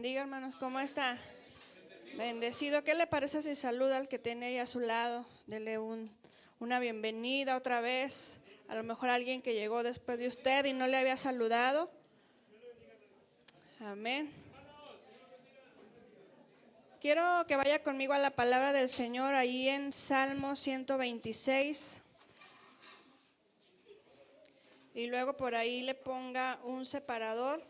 bendiga, hermanos. ¿Cómo está? Bendecido. ¿Qué le parece si saluda al que tiene ahí a su lado? Dele una bienvenida otra vez. A lo mejor alguien que llegó después de usted y no le había saludado. Amén. Quiero que vaya conmigo a la palabra del Señor ahí en Salmo 126. Y luego por ahí le ponga un separador.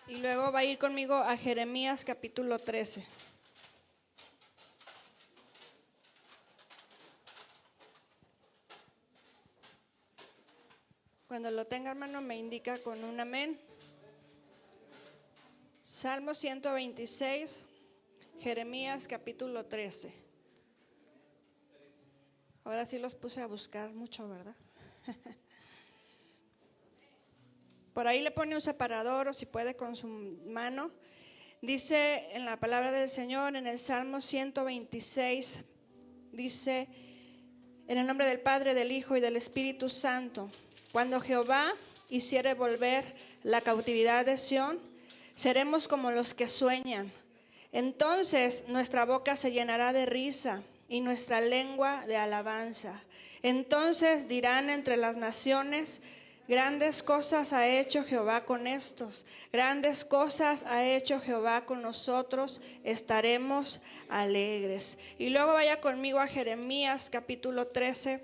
Y luego va a ir conmigo a Jeremías capítulo 13. Cuando lo tenga, hermano, me indica con un amén. Salmo 126, Jeremías capítulo 13. Ahora sí los puse a buscar mucho, ¿verdad? Por ahí le pone un separador o si puede con su mano. Dice en la palabra del Señor en el Salmo 126, dice: en el nombre del Padre, del Hijo y del Espíritu Santo, cuando Jehová hiciere volver la cautividad de Sión, seremos como los que sueñan. Entonces nuestra boca se llenará de risa y nuestra lengua de alabanza. Entonces dirán entre las naciones: grandes cosas ha hecho Jehová con estos, grandes cosas ha hecho Jehová con nosotros, estaremos alegres. Y luego vaya conmigo a Jeremías capítulo 13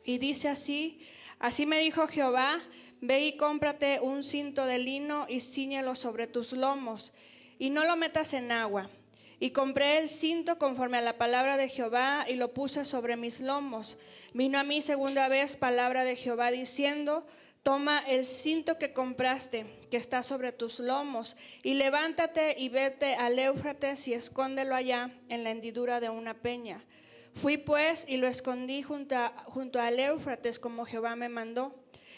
y dice así: así me dijo Jehová, ve y cómprate un cinto de lino y cíñelo sobre tus lomos y no lo metas en agua. Y compré el cinto conforme a la palabra de Jehová y lo puse sobre mis lomos. Vino a mí segunda vez palabra de Jehová diciendo: toma el cinto que compraste, que está sobre tus lomos, y levántate y vete al Éufrates y escóndelo allá en la hendidura de una peña. Fui pues y lo escondí junto al Éufrates como Jehová me mandó.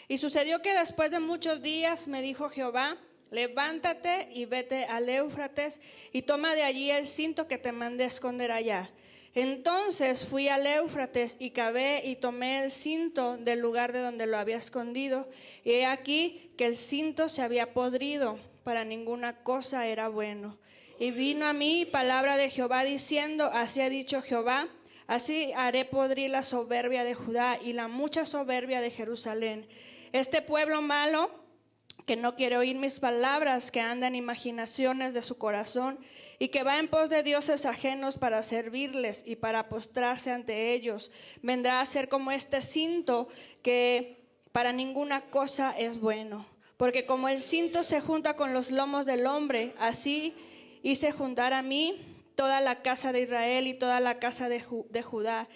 Y sucedió que después de muchos días me dijo Jehová: levántate y vete al Éufrates y toma de allí el cinto que te mandé esconder allá. Entonces fui al Éufrates y cavé y tomé el cinto del lugar de donde lo había escondido. Y he aquí que el cinto se había podrido, para ninguna cosa era bueno. Y vino a mí palabra de Jehová diciendo: así ha dicho Jehová, así haré podrir la soberbia de Judá y la mucha soberbia de Jerusalén. Este pueblo malo, que no quiere oír mis palabras, que anda en imaginaciones de su corazón y que va en pos de dioses ajenos para servirles y para postrarse ante ellos, vendrá a ser como este cinto que para ninguna cosa es bueno. Porque como el cinto se junta con los lomos del hombre, así hice juntar a mí toda la casa de Israel y toda la casa de Judá.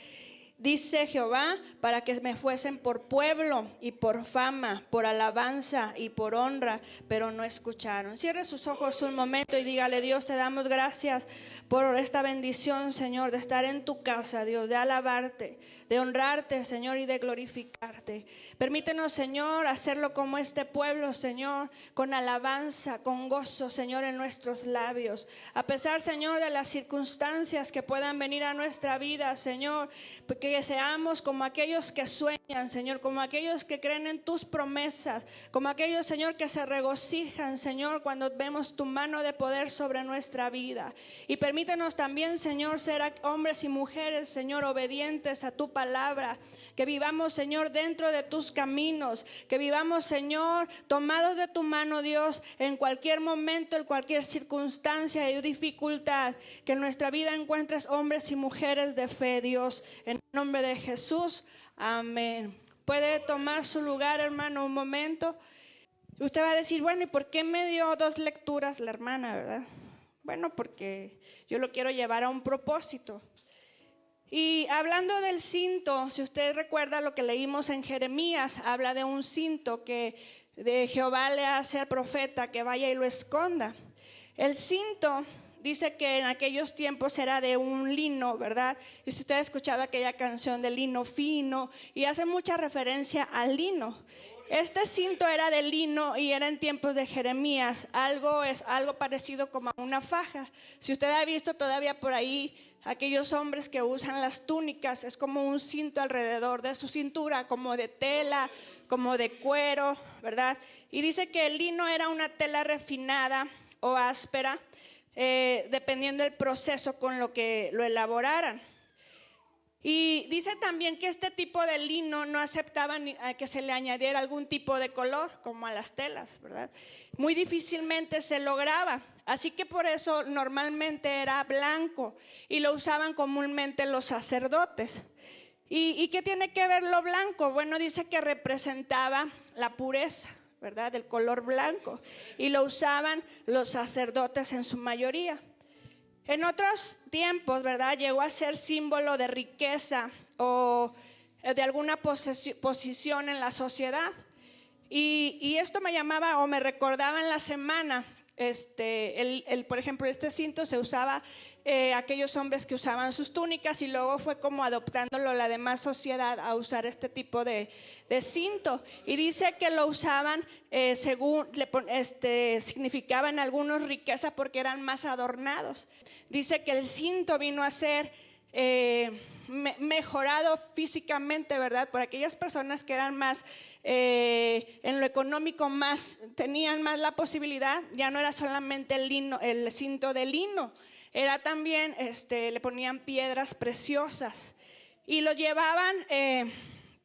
Dice Jehová, para que me fuesen por pueblo y por fama, por alabanza y por honra, pero no escucharon. Cierre sus ojos un momento y dígale: Dios, te damos gracias por esta bendición, Señor, de estar en tu casa, Dios, de alabarte, de honrarte, Señor, y de glorificarte. Permítenos, Señor, hacerlo como este pueblo, Señor, con alabanza, con gozo, Señor, en nuestros labios. A pesar, Señor, de las circunstancias que puedan venir a nuestra vida, Señor, que seamos como aquellos que sueñan, Señor, como aquellos que creen en tus promesas, como aquellos, Señor, que se regocijan, Señor, cuando vemos tu mano de poder sobre nuestra vida. Y permítenos también, Señor, ser hombres y mujeres, Señor, obedientes a tu palabra, que vivamos, Señor, dentro de tus caminos, que vivamos, Señor, tomados de tu mano, Dios, en cualquier momento, en cualquier circunstancia y dificultad, que en nuestra vida encuentres hombres y mujeres de fe, Dios, en el nombre de Jesús, amén. Puede tomar su lugar, hermano, un momento. Usted va a decir: bueno, ¿y por qué me dio 2 lecturas la hermana, verdad? Bueno, porque yo lo quiero llevar a un propósito. Y hablando del cinto, si usted recuerda lo que leímos en Jeremías, habla de un cinto que de Jehová le hace al profeta que vaya y lo esconda. El cinto dice que en aquellos tiempos era de un lino, ¿verdad? Y si usted ha escuchado aquella canción de lino fino, y hace mucha referencia al lino. Este cinto era de lino y era en tiempos de Jeremías. Es algo parecido como a una faja. Si usted ha visto todavía por ahí aquellos hombres que usan las túnicas, es como un cinto alrededor de su cintura, como de tela, como de cuero, ¿verdad? Y dice que el lino era una tela refinada o áspera, dependiendo del proceso con lo que lo elaboraran. Y dice también que este tipo de lino no aceptaban que se le añadiera algún tipo de color, como a las telas, ¿verdad? Muy difícilmente se lograba. Así que por eso normalmente era blanco y lo usaban comúnmente los sacerdotes. ¿Y qué tiene que ver lo blanco? Bueno, dice que representaba la pureza, ¿verdad? Del color blanco. Y lo usaban los sacerdotes en su mayoría. En otros tiempos, ¿verdad? Llegó a ser símbolo de riqueza o de alguna posición en la sociedad. Y esto me llamaba o me recordaba en la semana, por ejemplo, este cinto se usaba aquellos hombres que usaban sus túnicas y luego fue como adoptándolo la demás sociedad a usar este tipo de cinto. Y dice que lo usaban según significaba en algunos riqueza porque eran más adornados. Dice que el cinto vino a ser mejorado físicamente, ¿verdad? Por aquellas personas que eran más en lo económico, tenían más la posibilidad. Ya no era solamente el lino, el cinto de lino, era también le ponían piedras preciosas y lo llevaban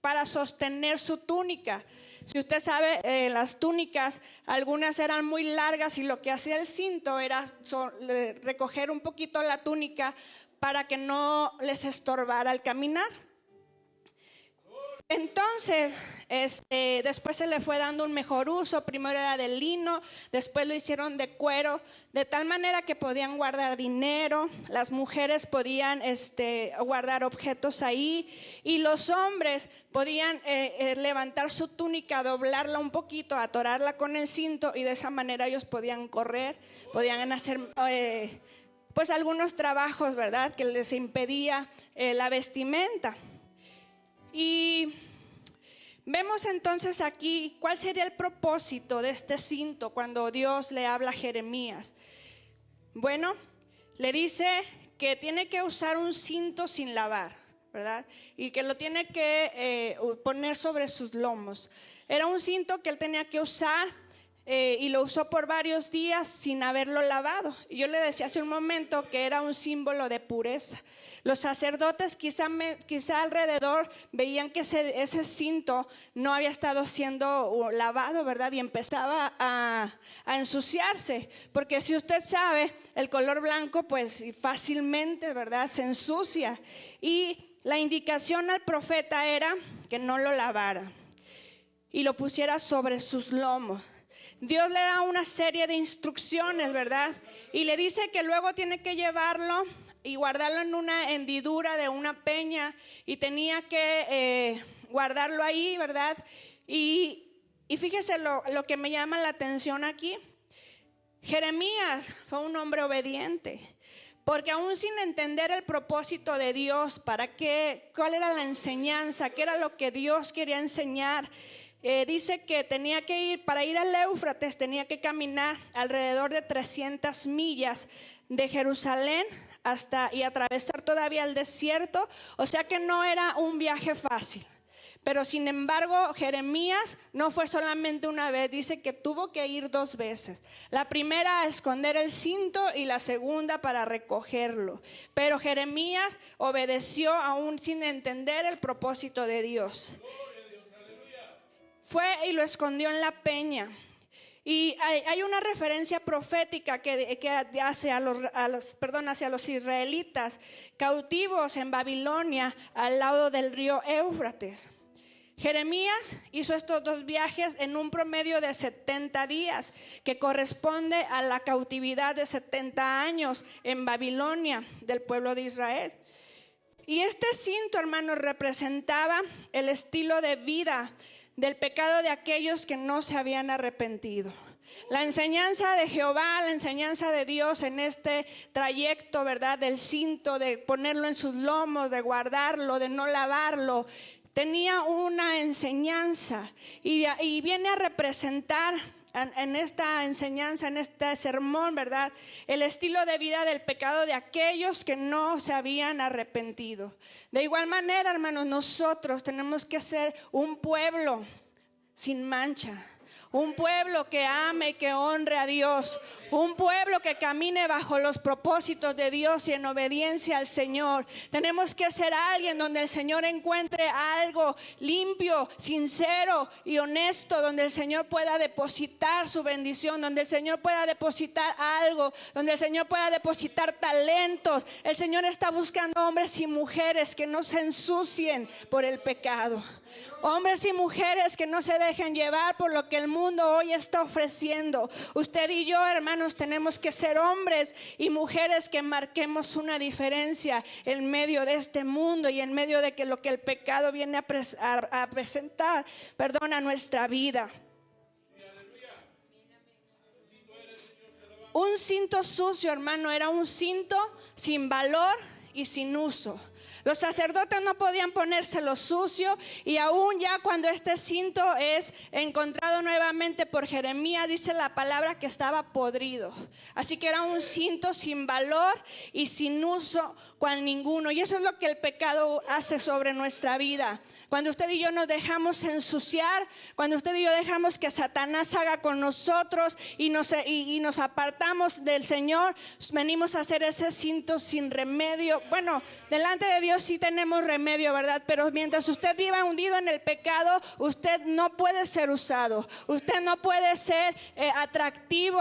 para sostener su túnica. Si usted sabe, las túnicas, algunas eran muy largas y lo que hacía el cinto era recoger un poquito la túnica para que no les estorbara al caminar. Entonces, después se le fue dando un mejor uso. Primero era de lino, después lo hicieron de cuero, de tal manera que podían guardar dinero. Las mujeres podían guardar objetos ahí, y los hombres podían levantar su túnica, doblarla un poquito, atorarla con el cinto, y de esa manera ellos podían correr, podían hacer pues algunos trabajos, ¿verdad?, que les impedía la vestimenta. Y vemos entonces aquí cuál sería el propósito de este cinto cuando Dios le habla a Jeremías. Bueno, le dice que tiene que usar un cinto sin lavar, ¿verdad? Y que lo tiene que poner sobre sus lomos. Era un cinto que él tenía que usar y lo usó por varios días sin haberlo lavado. Y yo le decía hace un momento que era un símbolo de pureza. Los sacerdotes quizá alrededor veían que ese cinto no había estado siendo lavado, ¿verdad? Y empezaba a ensuciarse, porque si usted sabe, el color blanco pues fácilmente, ¿verdad?, se ensucia. Y la indicación al profeta era que no lo lavara y lo pusiera sobre sus lomos. Dios le da una serie de instrucciones, ¿verdad? Y le dice que luego tiene que llevarlo y guardarlo en una hendidura de una peña, y tenía que guardarlo ahí, ¿verdad? Y fíjese lo que me llama la atención aquí. Jeremías fue un hombre obediente, porque aún sin entender el propósito de Dios, cuál era la enseñanza, qué era lo que Dios quería enseñar, dice que tenía que ir, para ir al Éufrates, tenía que caminar alrededor de 300 millas de Jerusalén y atravesar todavía el desierto. O sea que no era un viaje fácil. Pero sin embargo, Jeremías no fue solamente una vez, dice que tuvo que ir 2 veces. La primera a esconder el cinto y la segunda para recogerlo. Pero Jeremías obedeció aún sin entender el propósito de Dios. Fue y lo escondió en la peña. Y hay una referencia profética que hace hacia los israelitas cautivos en Babilonia al lado del río Éufrates. Jeremías hizo estos 2 viajes en un promedio de 70 días, que corresponde a la cautividad de 70 años en Babilonia del pueblo de Israel. Y este cinto, hermanos, representaba el estilo de vida del pecado de aquellos que no se habían arrepentido. La enseñanza de Jehová, la enseñanza de Dios en este trayecto, ¿verdad?, del cinto, de ponerlo en sus lomos, de guardarlo, de no lavarlo, tenía una enseñanza y viene a representar en esta enseñanza, en este sermón, ¿verdad? El estilo de vida del pecado de aquellos que no se habían arrepentido. De igual manera, hermanos, nosotros tenemos que ser un pueblo sin mancha. Un pueblo que ame y que honre a Dios. Un pueblo que camine bajo los propósitos de Dios y en obediencia al Señor. Tenemos que ser alguien donde el Señor encuentre algo limpio, sincero y honesto. Donde el Señor pueda depositar su bendición. Donde el Señor pueda depositar algo. Donde el Señor pueda depositar talentos. El Señor está buscando hombres y mujeres que no se ensucien por el pecado. Hombres y mujeres que no se dejen llevar por lo que el mundo hoy está ofreciendo. Usted y yo, hermanos, tenemos que ser hombres y mujeres que marquemos una diferencia en medio de este mundo y en medio de que lo que el pecado viene a presentar, a nuestra vida. Un cinto sucio, hermano, era un cinto sin valor y sin uso. Los sacerdotes no podían ponérselo sucio, y aún ya cuando este cinto es encontrado nuevamente por Jeremías, dice la palabra que estaba podrido. Así que era un cinto sin valor y sin uso cual ninguno. Y eso es lo que el pecado hace sobre nuestra vida. Cuando usted y yo nos dejamos ensuciar, cuando usted y yo dejamos que Satanás haga con nosotros y nos apartamos del Señor, venimos a hacer ese cinto sin remedio. Bueno, delante de Dios sí tenemos remedio, ¿verdad? Pero mientras usted viva hundido en el pecado, usted no puede ser usado. Usted no puede ser atractivo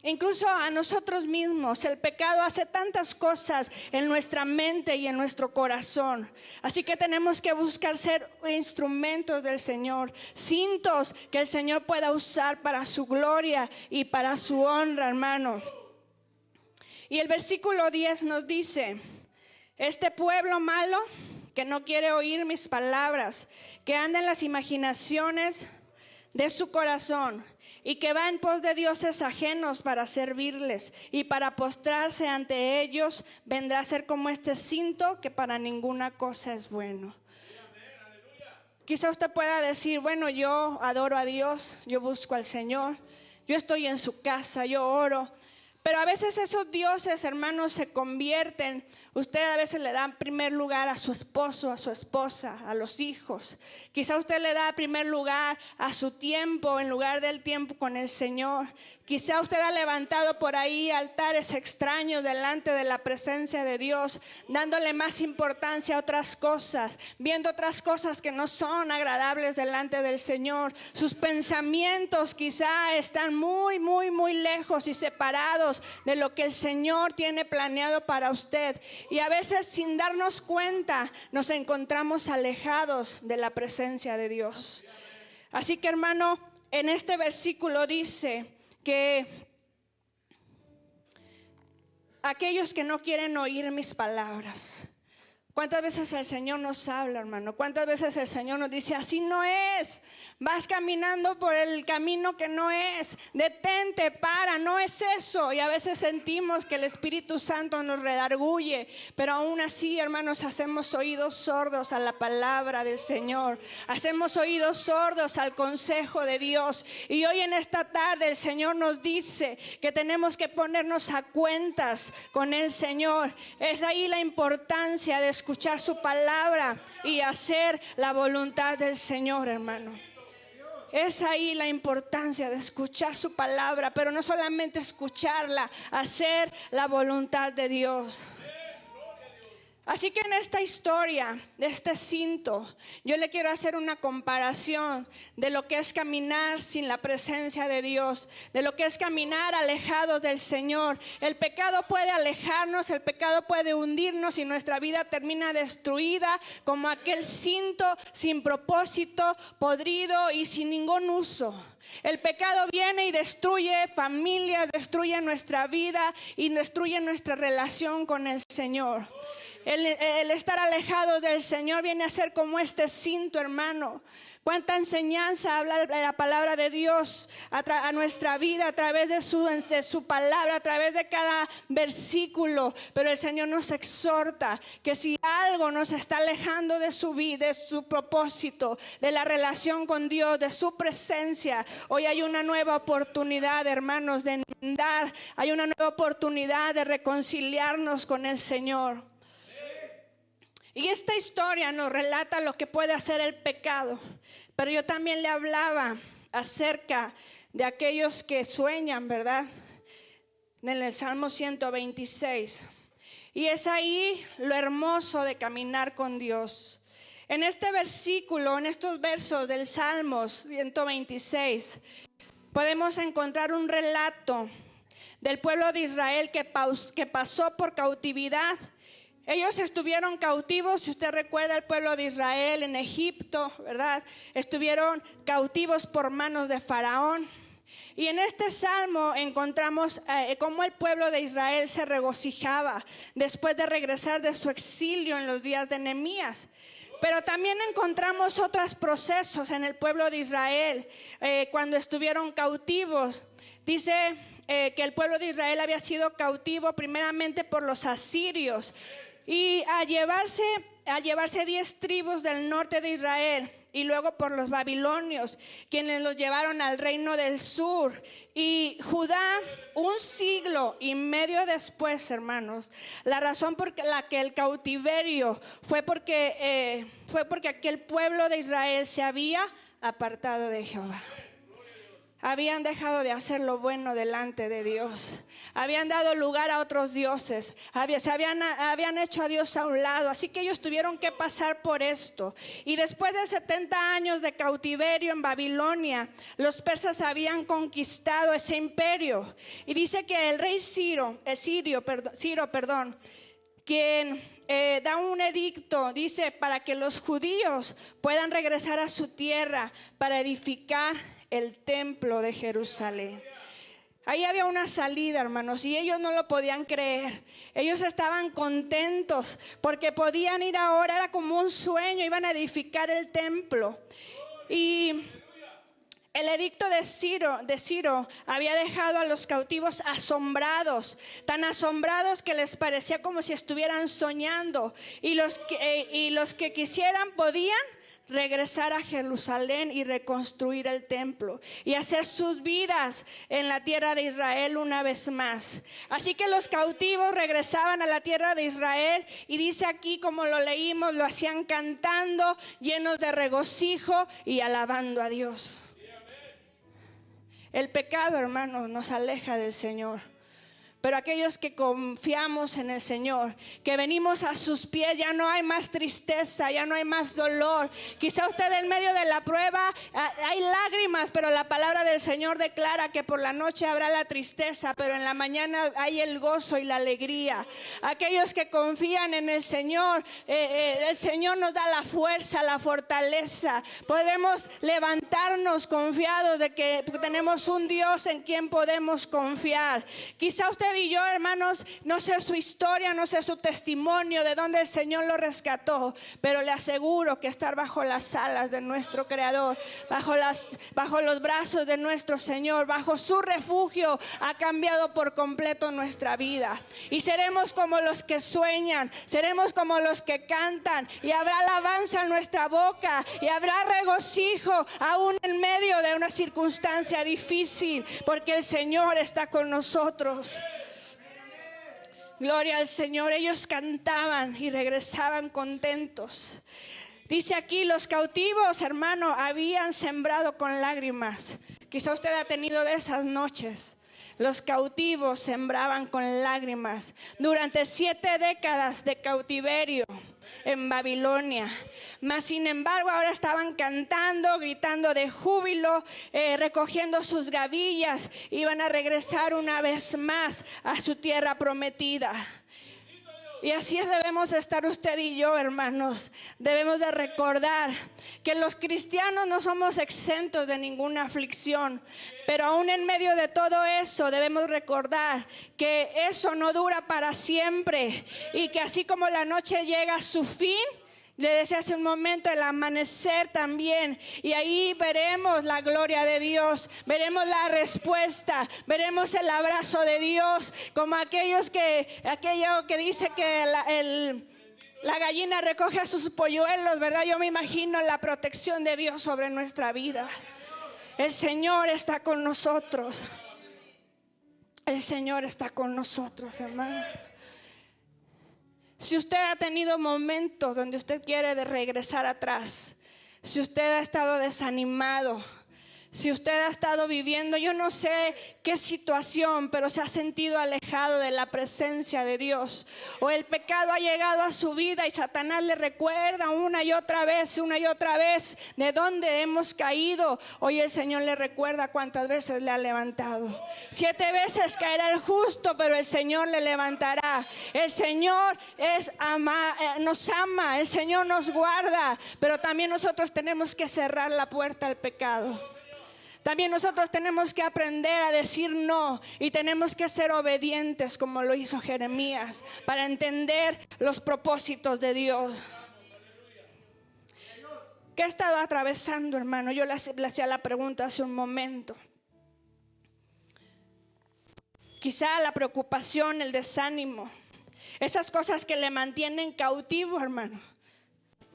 incluso a nosotros mismos. El pecado hace tantas cosas en nuestra mente y en nuestro corazón. Así que tenemos que buscar ser instrumentos del Señor, cintos que el Señor pueda usar para su gloria y para su honra, hermano. Y el versículo 10 nos dice: este pueblo malo que no quiere oír mis palabras, que anda en las imaginaciones de su corazón y que va en pos de dioses ajenos para servirles y para postrarse ante ellos, vendrá a ser como este cinto que para ninguna cosa es bueno. Quizá usted pueda decir: bueno, yo adoro a Dios, yo busco al Señor, yo estoy en su casa, yo oro. Pero a veces esos dioses, hermanos, se convierten. Usted a veces le da primer lugar a su esposo, a su esposa, a los hijos. Quizá usted le da primer lugar a su tiempo en lugar del tiempo con el Señor. Quizá usted ha levantado por ahí altares extraños delante de la presencia de Dios, dándole más importancia a otras cosas, viendo otras cosas que no son agradables delante del Señor. Sus pensamientos quizá están muy, muy, muy lejos y separados de lo que el Señor tiene planeado para usted. Y a veces, sin darnos cuenta, nos encontramos alejados de la presencia de Dios. Así que, hermano, en este versículo dice que aquellos que no quieren oír mis palabras. ¿Cuántas veces el Señor nos habla, hermano? ¿Cuántas veces el Señor nos dice: así no es? Vas caminando por el camino que no es. Detente, para, no es eso. Y a veces sentimos que el Espíritu Santo nos redarguye, pero aún así, hermanos, hacemos oídos sordos a la palabra del Señor. Hacemos oídos sordos al consejo de Dios. Y hoy en esta tarde el Señor nos dice que tenemos que ponernos a cuentas con el Señor. Es ahí la importancia de escuchar su palabra y hacer la voluntad del Señor, hermano. Es ahí la importancia de escuchar su palabra, pero no solamente escucharla, hacer la voluntad de Dios. Así que en esta historia de este cinto, yo le quiero hacer una comparación de lo que es caminar sin la presencia de Dios, de lo que es caminar alejados del Señor. El pecado puede alejarnos, el pecado puede hundirnos y nuestra vida termina destruida como aquel cinto sin propósito, podrido y sin ningún uso. El pecado viene y destruye familias, destruye nuestra vida y destruye nuestra relación con el Señor. El estar alejado del Señor viene a ser como este cinto, hermano. Cuánta enseñanza habla la palabra de Dios a nuestra vida a través de su palabra, a través de cada versículo. Pero el Señor nos exhorta que si algo nos está alejando de su vida, de su propósito, de la relación con Dios, de su presencia, hoy hay una nueva oportunidad, hermanos, de enmendar. Hay una nueva oportunidad de reconciliarnos con el Señor. Y esta historia nos relata lo que puede hacer el pecado. Pero yo también le hablaba acerca de aquellos que sueñan, ¿verdad? En el Salmo 126. Y es ahí lo hermoso de caminar con Dios. En este versículo, en estos versos del Salmo 126, podemos encontrar un relato del pueblo de Israel que pasó por cautividad. Ellos estuvieron cautivos, si usted recuerda, el pueblo de Israel en Egipto, ¿verdad? Estuvieron cautivos por manos de Faraón. Y en este salmo encontramos cómo el pueblo de Israel se regocijaba después de regresar de su exilio en los días de Nehemías. Pero también encontramos otros procesos en el pueblo de Israel cuando estuvieron cautivos. Dice que el pueblo de Israel había sido cautivo primeramente por los asirios. Y al llevarse 10 tribus del norte de Israel y luego por los babilonios, quienes los llevaron al reino del sur. Y Judá, 1 siglo y medio después, hermanos, la razón por la que el cautiverio fue porque aquel pueblo de Israel se había apartado de Jehová. Habían dejado de hacer lo bueno delante de Dios. Habían dado lugar a otros dioses. Habían hecho a Dios a un lado. Así que ellos tuvieron que pasar por esto. Y después de 70 años de cautiverio en Babilonia, los persas habían conquistado ese imperio. Y dice que el rey Ciro, quien da un edicto, dice, para que los judíos puedan regresar a su tierra para edificar el templo de Jerusalén. Ahí había una salida, hermanos, y ellos no lo podían creer. Ellos estaban contentos porque podían ir ahora, era como un sueño, iban a edificar el templo. Y el edicto de Ciro había dejado a los cautivos asombrados, tan asombrados que les parecía como si estuvieran soñando. Y los que quisieran podían regresar a Jerusalén y reconstruir el templo y hacer sus vidas en la tierra de Israel una vez más. Así que los cautivos regresaban a la tierra de Israel, y dice aquí, como lo leímos, lo hacían cantando, llenos de regocijo y alabando a Dios. El pecado, hermanos, nos aleja del Señor. Pero aquellos que confiamos en el Señor, que venimos a sus pies, ya no hay más tristeza, ya no hay más dolor. Quizá usted en medio de la prueba hay lágrimas, pero la palabra del Señor declara que por la noche habrá la tristeza, pero en la mañana hay el gozo y la alegría. Aquellos que confían en el Señor nos da la fuerza, la fortaleza. Podremos levantarnos confiados de que tenemos un Dios en quien podemos confiar. Quizá usted y yo, hermanos, no sé su historia, no sé su testimonio, de dónde el Señor lo rescató, pero le aseguro que estar bajo las alas de nuestro Creador, bajo los brazos de nuestro Señor, bajo su refugio, ha cambiado por completo nuestra vida. Y seremos como los que sueñan, seremos como los que cantan, y habrá alabanza en nuestra boca, y habrá regocijo aún en medio de una circunstancia difícil, porque el Señor está con nosotros. Gloria al Señor. Ellos cantaban y regresaban contentos. Dice aquí, los cautivos, hermano, habían sembrado con lágrimas. Quizá usted ha tenido de esas noches. Los cautivos sembraban con lágrimas durante 7 décadas de cautiverio en Babilonia. Mas sin embargo ahora estaban cantando, gritando de júbilo, recogiendo sus gavillas. Iban a regresar una vez más a su tierra prometida. Y así debemos estar usted y yo, hermanos. Debemos de recordar que los cristianos no somos exentos de ninguna aflicción, pero aún en medio de todo eso debemos recordar que eso no dura para siempre, y que así como la noche llega a su fin, Le decía hace un momento, el amanecer también. Y ahí veremos la gloria de Dios. Veremos la respuesta. Veremos el abrazo de Dios. Como aquello que dice que la gallina recoge a sus polluelos, ¿verdad? Yo me imagino la protección de Dios sobre nuestra vida. El Señor está con nosotros. El Señor está con nosotros, hermano. Si usted ha tenido momentos donde usted quiere regresar atrás, si usted ha estado desanimado, si usted ha estado viviendo, yo no sé qué situación, pero se ha sentido alejado de la presencia de Dios, o el pecado ha llegado a su vida y Satanás le recuerda una y otra vez de dónde hemos caído. Hoy el Señor le recuerda cuántas veces le ha levantado. 7 veces caerá el justo, pero el Señor le levantará. El Señor nos ama, el Señor nos guarda, pero también nosotros tenemos que cerrar la puerta al pecado. También nosotros tenemos que aprender a decir no, y tenemos que ser obedientes como lo hizo Jeremías para entender los propósitos de Dios. ¿Qué he estado atravesando, hermano? Yo le hacía la pregunta hace un momento. Quizá la preocupación, el desánimo, esas cosas que le mantienen cautivo, hermano.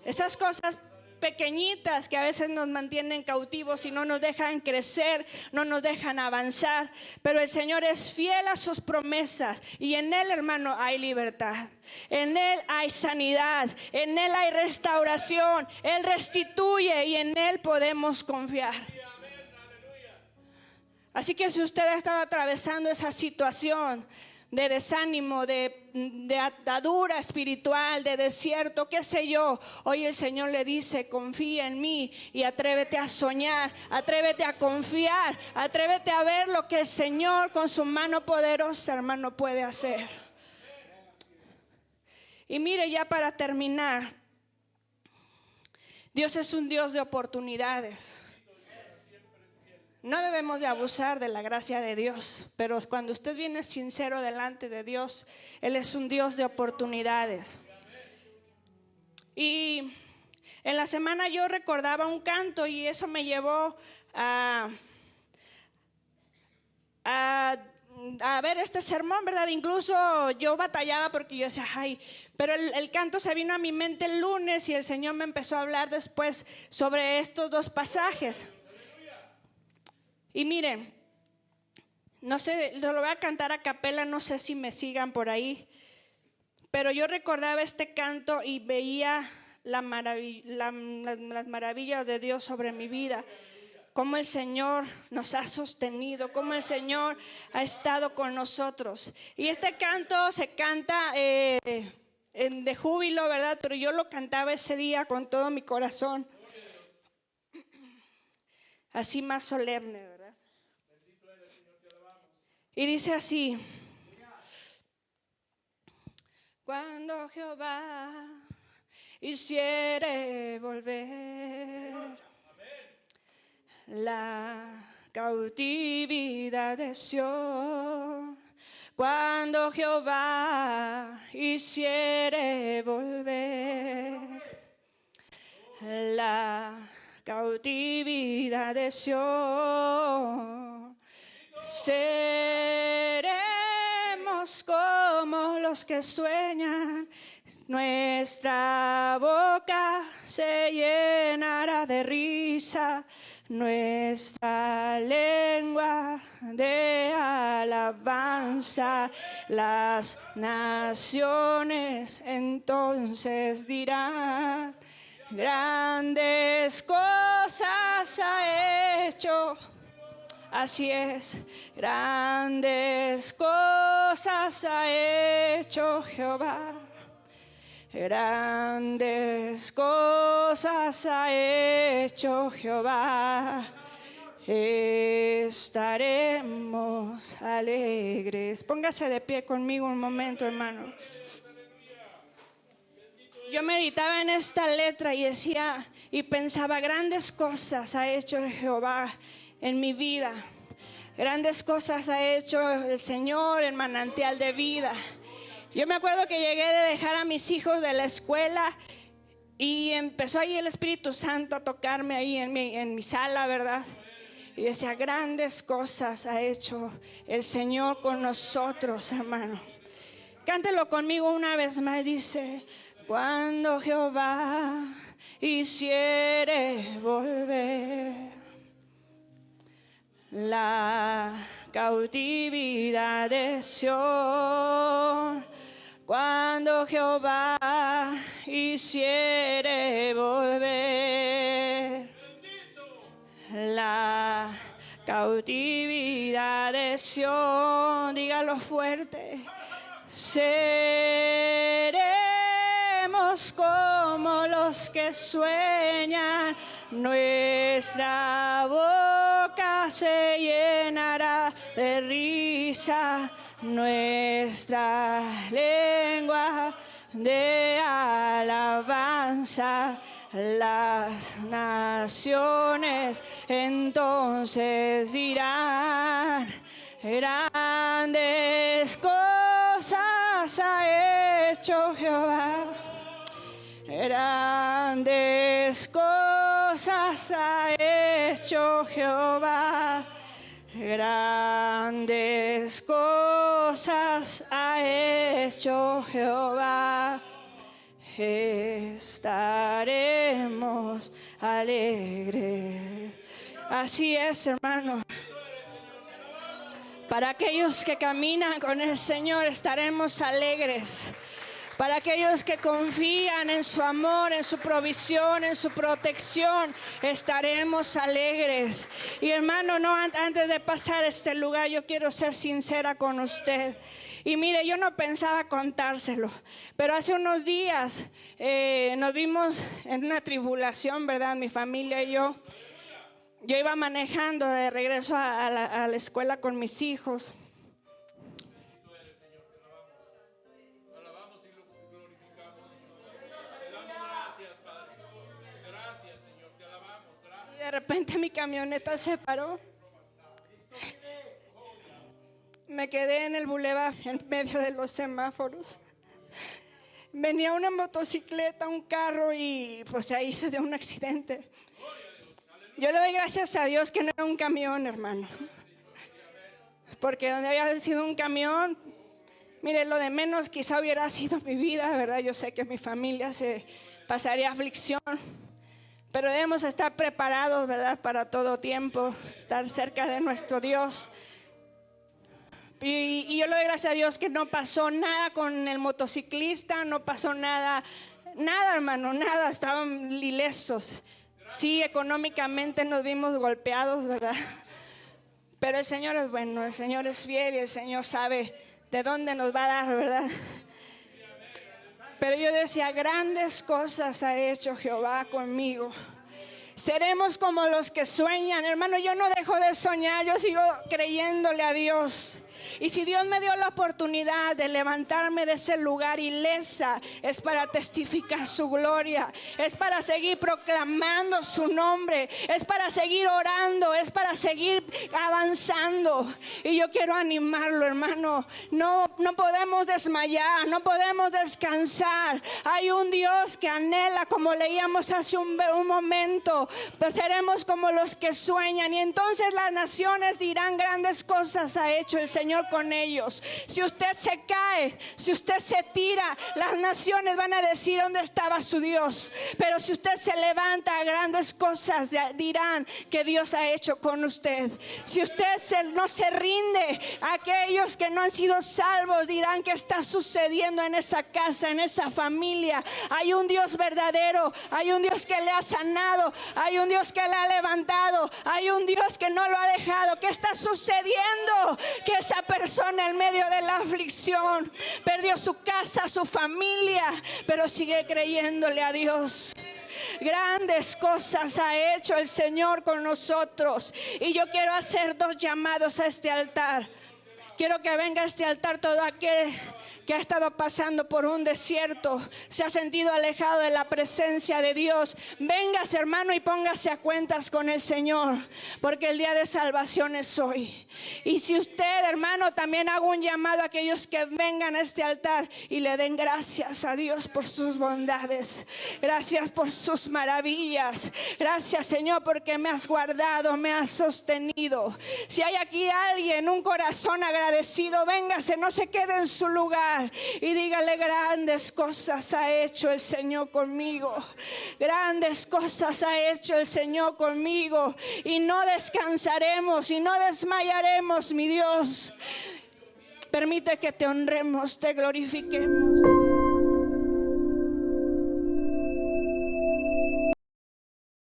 Esas cosas pequeñitas que a veces nos mantienen cautivos y no nos dejan crecer, no nos dejan avanzar. Pero el Señor es fiel a sus promesas, y en Él, hermano, hay libertad. En Él hay sanidad, en Él hay restauración. Él restituye y en Él podemos confiar. Así que si usted ha estado atravesando esa situación de desánimo, de atadura espiritual, de desierto, qué sé yo, hoy el Señor le dice: confía en mí y atrévete a soñar, atrévete a confiar, atrévete a ver lo que el Señor con su mano poderosa, hermano, puede hacer. Y mire, ya para terminar, Dios es un Dios de oportunidades. No debemos de abusar de la gracia de Dios, pero cuando usted viene sincero delante de Dios, Él es un Dios de oportunidades. Y en la semana yo recordaba un canto, y eso me llevó a ver este sermón, ¿verdad? Incluso yo batallaba porque yo decía, pero el canto se vino a mi mente el lunes, y el Señor me empezó a hablar después sobre estos 2 pasajes. Y miren, no sé, lo voy a cantar a capela, no sé si me sigan por ahí, pero yo recordaba este canto y veía las maravillas de Dios sobre mi vida, cómo el Señor nos ha sostenido, cómo el Señor ha estado con nosotros. Y este canto se canta de júbilo, ¿verdad? Pero yo lo cantaba ese día con todo mi corazón, así más solemne, ¿verdad? Y dice así: cuando Jehová hiciere volver la cautividad de Sión, cuando Jehová hiciere volver la cautividad de Sión, seremos como los que sueñan, nuestra boca se llenará de risa, nuestra lengua de alabanza. Las naciones entonces dirán: grandes cosas ha hecho. Así es, grandes cosas ha hecho Jehová. Grandes cosas ha hecho Jehová. Estaremos alegres. Póngase de pie conmigo un momento, hermano. Yo meditaba en esta letra y decía y pensaba: grandes cosas ha hecho Jehová en mi vida. Grandes cosas ha hecho el Señor, el manantial de vida. Yo me acuerdo que llegué de dejar a mis hijos de la escuela Y empezó ahí el Espíritu Santo a tocarme ahí en mi sala, ¿verdad? Y decía, grandes cosas ha hecho el Señor con nosotros, hermano. Cántelo conmigo una vez más. Dice, cuando Jehová hiciere volver la cautividad de Sión, cuando Jehová hiciere volver la cautividad de Sión, dígalo fuerte, seremos como los que sueñan, nuestra boca se llenará de risa, nuestra lengua de alabanza. Las naciones entonces dirán, grandes cosas ha hecho Jehová, grandes cosas ha hecho Jehová, grandes cosas ha hecho Jehová. Estaremos alegres. Así es, hermano. Para aquellos que caminan con el Señor estaremos alegres. Para aquellos que confían en su amor, en su provisión, en su protección, estaremos alegres. Y hermano, no, antes de pasar este lugar, yo quiero ser sincera con usted. Y mire, yo no pensaba contárselo, pero hace unos días nos vimos en una tribulación, ¿verdad? Mi familia y yo. Yo iba manejando de regreso a la escuela con mis hijos. Y de repente mi camioneta se paró. Me quedé en el bulevar en medio de los semáforos. Venía una motocicleta, un carro y pues ahí se dio un accidente. Yo le doy gracias a Dios que no era un camión, hermano. Porque donde había sido un camión, mire, lo de menos quizá hubiera sido mi vida, ¿verdad? Yo sé que mi familia se pasaría aflicción. Pero debemos estar preparados, ¿verdad? Para todo tiempo, estar cerca de nuestro Dios. Y yo le doy gracias a Dios que no pasó nada con el motociclista, no pasó nada, hermano, nada, estaban ilesos. Sí, económicamente nos vimos golpeados, ¿verdad? Pero el Señor es bueno, el Señor es fiel y el Señor sabe de dónde nos va a dar, ¿verdad? Pero yo decía, grandes cosas ha hecho Jehová conmigo. Seremos como los que sueñan, hermano. Yo no dejo de soñar, yo sigo creyéndole a Dios. Y si Dios me dio la oportunidad de levantarme de ese lugar ilesa, es para testificar su gloria, es para seguir proclamando su nombre, es para seguir orando, es para seguir avanzando. Y yo quiero animarlo, hermano. No podemos desmayar, no podemos descansar. Hay un Dios que anhela, como leíamos hace un momento, pero seremos como los que sueñan. Y entonces las naciones dirán, grandes cosas ha hecho el Señor con ellos. Si usted se cae, si usted se tira, las naciones van a decir dónde estaba su Dios. Pero si usted se levanta, grandes cosas dirán que Dios ha hecho con usted. Si usted no se rinde, aquellos que no han sido salvos dirán que está sucediendo en esa casa, en esa familia. Hay un Dios verdadero, hay un Dios que le ha sanado, hay un Dios que le ha levantado, hay un Dios que no lo ha dejado. ¿Qué está sucediendo? Que esa persona en medio de la aflicción perdió su casa, su familia, pero sigue creyéndole a Dios. Grandes cosas ha hecho el Señor con nosotros. Y yo quiero hacer dos llamados a este altar. Quiero que venga a este altar todo aquel que ha estado pasando por un desierto, se ha sentido alejado de la presencia de Dios. Véngase, hermano, y póngase a cuentas con el Señor, porque el día de salvación es hoy. Y si usted, hermano, también hago un llamado a aquellos que vengan a este altar y le den gracias a Dios por sus bondades, gracias por sus maravillas. Gracias, Señor, porque me has guardado, me has sostenido. Si hay aquí alguien, un corazón agradecido, véngase, no se quede en su lugar y dígale: grandes cosas ha hecho el Señor conmigo. Grandes cosas ha hecho el Señor conmigo. Y no descansaremos y no desmayaremos, mi Dios. Permite que te honremos, te glorifiquemos.